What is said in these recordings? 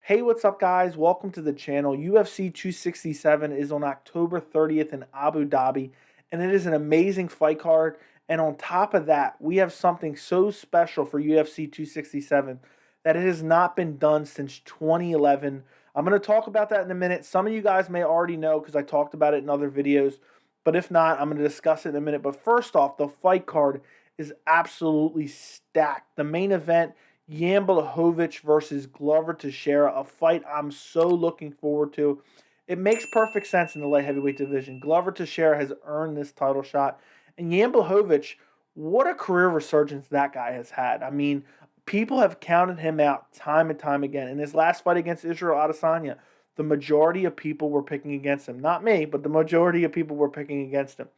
Hey, what's up, guys? Welcome to the channel. UFC 267 is on October 30th in Abu Dhabi, and it is an amazing fight card. And on top of that, we have something so special for UFC 267 that it has not been done since 2011. I'm going to talk about that in a minute. Some of you guys may already know because I talked about it in other videos, but if not, I'm going to discuss it in a minute. But first off, the fight card is absolutely stacked. The main event, Błachowicz versus Glover Teixeira, a fight I'm so looking forward to. It makes perfect sense in the light heavyweight division. Glover Teixeira has earned this title shot. And Błachowicz, what a career resurgence that guy has had. I mean, people have counted him out time and time again. In his last fight against Israel Adesanya, the majority of people were picking against him. Not me, but the majority of people were picking against him.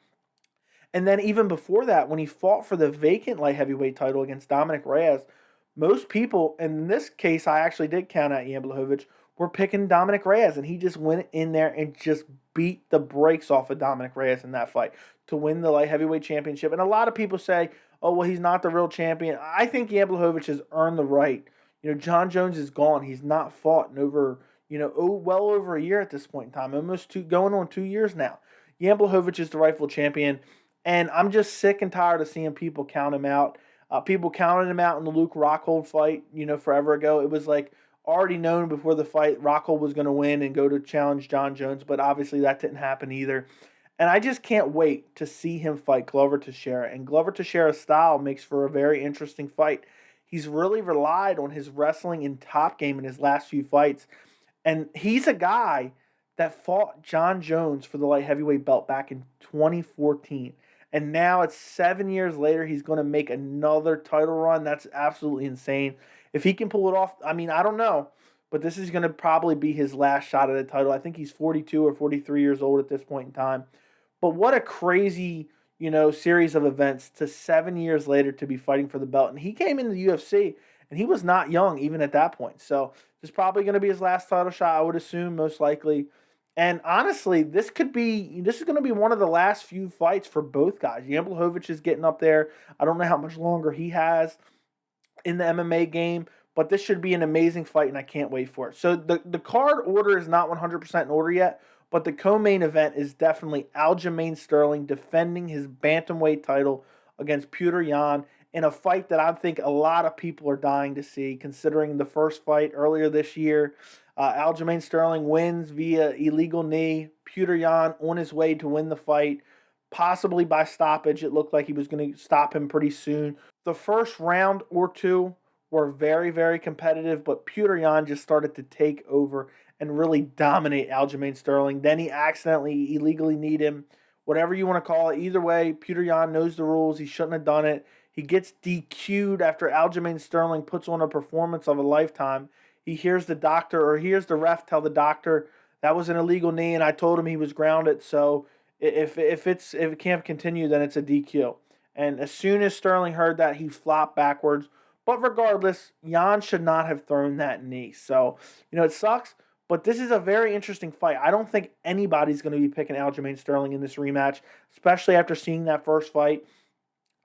And then even before that, when he fought for the vacant light heavyweight title against Dominic Reyes, most people, in this case, I actually did count out Błachowicz, were picking Dominic Reyes, and he just went in there and just beat the brakes off of Dominic Reyes in that fight to win the light heavyweight championship. And a lot of people say, oh, well, he's not the real champion. I think Błachowicz has earned the right. John Jones is gone. He's not fought in over, well over a year at this point in time, going on 2 years now. Błachowicz is the rightful champion, and I'm just sick and tired of seeing people count him out. People counted him out in the Luke Rockhold fight, forever ago. It was like already known before the fight Rockhold was going to win and go to challenge John Jones, but obviously that didn't happen either. And I just can't wait to see him fight Glover Teixeira. And Glover Teixeira's style makes for a very interesting fight. He's really relied on his wrestling and top game in his last few fights. And he's a guy that fought John Jones for the light heavyweight belt back in 2014. And now it's 7 years later, he's going to make another title run. That's absolutely insane. If he can pull it off, I mean, I don't know. But this is going to probably be his last shot at the title. I think he's 42 or 43 years old at this point in time. But what a crazy, series of events to 7 years later to be fighting for the belt. And he came into the UFC, and he was not young even at that point. So this is probably going to be his last title shot, I would assume, most likely. And honestly, this is going to be one of the last few fights for both guys. Błachowicz is getting up there. I don't know how much longer he has in the MMA game, but this should be an amazing fight, and I can't wait for it. So the card order is not 100% in order yet, but the co-main event is definitely Aljamain Sterling defending his bantamweight title against Petr Yan in a fight that I think a lot of people are dying to see, considering the first fight earlier this year. Aljamain Sterling wins via illegal knee. Petr Yan on his way to win the fight, possibly by stoppage. It looked like he was going to stop him pretty soon. The first round or two were very, very competitive, but Petr Yan just started to take over and really dominate Aljamain Sterling. Then he accidentally illegally kneed him, whatever you want to call it. Either way, Petr Yan knows the rules. He shouldn't have done it. He gets DQ'd after Aljamain Sterling puts on a performance of a lifetime. He hears the doctor or hears the ref tell the doctor that was an illegal knee, and I told him he was grounded. So if it can't continue, then it's a DQ. And as soon as Sterling heard that, he flopped backwards. But regardless, Yan should not have thrown that knee. So it sucks. But this is a very interesting fight. I don't think anybody's going to be picking Aljamain Sterling in this rematch, especially after seeing that first fight.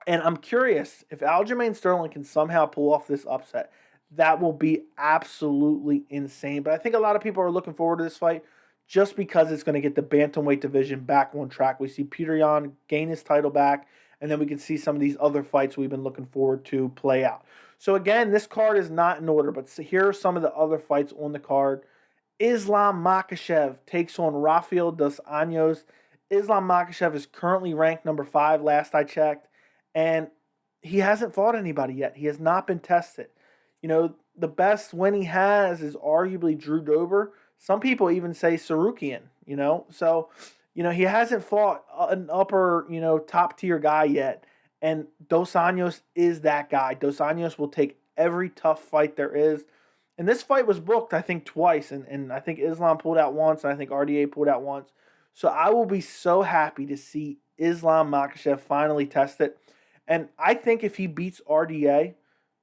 And I'm curious if Aljamain Sterling can somehow pull off this upset. That will be absolutely insane. But I think a lot of people are looking forward to this fight just because it's going to get the bantamweight division back on track. We see Petr Yan gain his title back, and then we can see some of these other fights we've been looking forward to play out. So again, this card is not in order, but here are some of the other fights on the card. Islam Makhachev takes on Rafael dos Anjos. Islam Makhachev is currently ranked number 5 last I checked, and he hasn't fought anybody yet. He has not been tested. The best win he has is arguably Drew Dober. Some people even say Sarukian, So, he hasn't fought an upper, top tier guy yet. And Dos Anjos is that guy. Dos Anjos will take every tough fight there is. And this fight was booked, I think, twice. And I think Islam pulled out once, and I think RDA pulled out once. So I will be so happy to see Islam Makhachev finally test it. And I think if he beats RDA,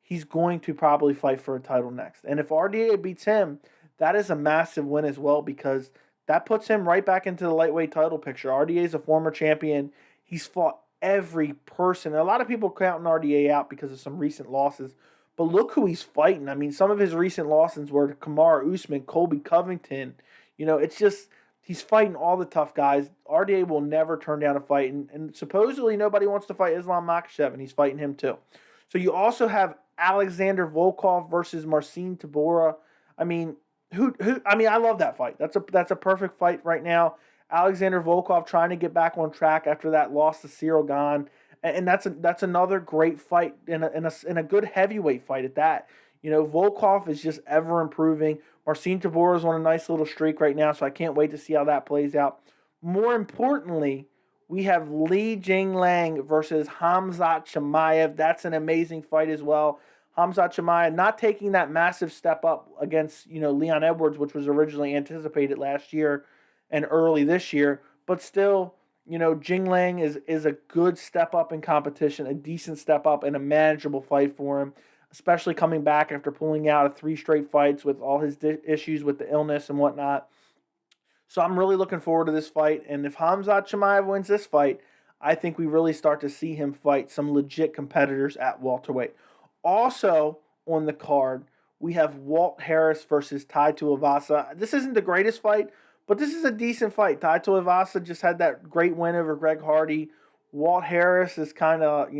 he's going to probably fight for a title next. And if RDA beats him, that is a massive win as well, because that puts him right back into the lightweight title picture. RDA is a former champion. He's fought every person. A lot of people counting RDA out because of some recent losses. But look who he's fighting. I mean, some of his recent losses were to Kamaru Usman, Colby Covington. It's just he's fighting all the tough guys. RDA will never turn down a fight, and supposedly nobody wants to fight Islam Makhachev, and he's fighting him too. So you also have Alexander Volkov versus Marcin Tybura. I mean, I love that fight. That's a perfect fight right now. Alexander Volkov trying to get back on track after that loss to Cyril Gane, and that's another great fight in a good heavyweight fight at that. Volkov is just ever improving. Marcin Tybura is on a nice little streak right now, so I can't wait to see how that plays out. More importantly, we have Jingliang versus Khamzat Chimaev. That's an amazing fight as well. Khamzat Chimaev not taking that massive step up against Leon Edwards, which was originally anticipated last year and early this year, but still, Jingliang is a good step up in competition, a decent step up, and a manageable fight for him, especially coming back after pulling out of 3 straight fights with all his issues with the illness and whatnot. So I'm really looking forward to this fight, and if Khamzat Chimaev wins this fight, I think we really start to see him fight some legit competitors at welterweight. Also on the card, we have Walt Harris versus Tuivasa. This isn't the greatest fight, but this is a decent fight. Tuivasa just had that great win over Greg Hardy. Walt Harris is kind of,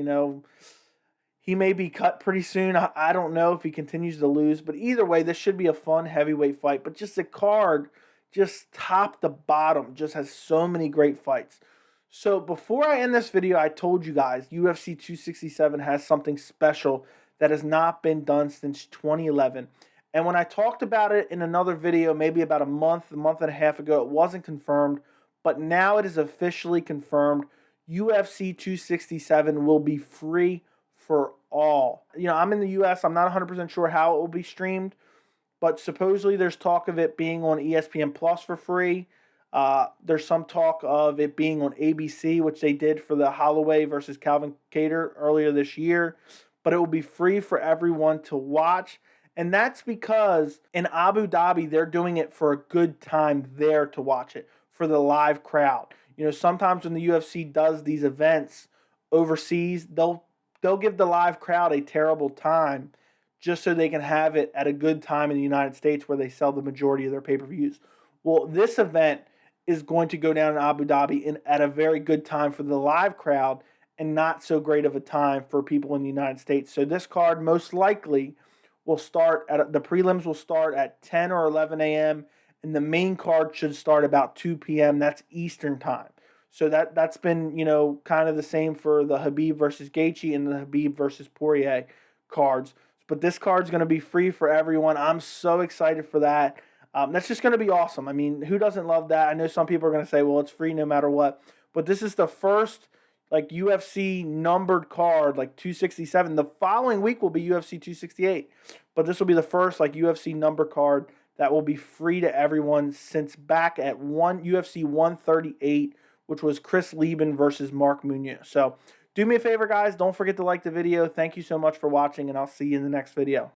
he may be cut pretty soon. I don't know if he continues to lose, but either way, this should be a fun heavyweight fight. But just the card, just top to bottom, just has so many great fights. So before I end this video, I told you guys UFC 267 has something special that has not been done since 2011. And when I talked about it in another video, maybe about a month and a half ago, it wasn't confirmed. But now it is officially confirmed. UFC 267 will be free for all. I'm in the US. I'm not 100% sure how it will be streamed. But supposedly there's talk of it being on ESPN Plus for free. There's some talk of it being on ABC, which they did for the Holloway versus Calvin Kattar earlier this year. But it will be free for everyone to watch. And that's because in Abu Dhabi, they're doing it for a good time there to watch it, for the live crowd. Sometimes when the UFC does these events overseas, they'll give the live crowd a terrible time just so they can have it at a good time in the United States where they sell the majority of their pay-per-views. Well, this event is going to go down in Abu Dhabi at a very good time for the live crowd and not so great of a time for people in the United States. So this card most likely will start the prelims will start at 10 or 11 a.m. and the main card should start about 2 p.m. That's Eastern time. So that's been, kind of the same for the Khabib versus Gaethje and the Khabib versus Poirier cards. But this card's going to be free for everyone. I'm so excited for that. That's just going to be awesome. I mean, who doesn't love that? I know some people are going to say, well, it's free no matter what. But this is the first UFC numbered card, 267. The following week will be UFC 268. But this will be the first UFC number card that will be free to everyone since back at UFC 138, which was Chris Lieben versus Mark Munoz. So do me a favor, guys. Don't forget to like the video. Thank you so much for watching, and I'll see you in the next video.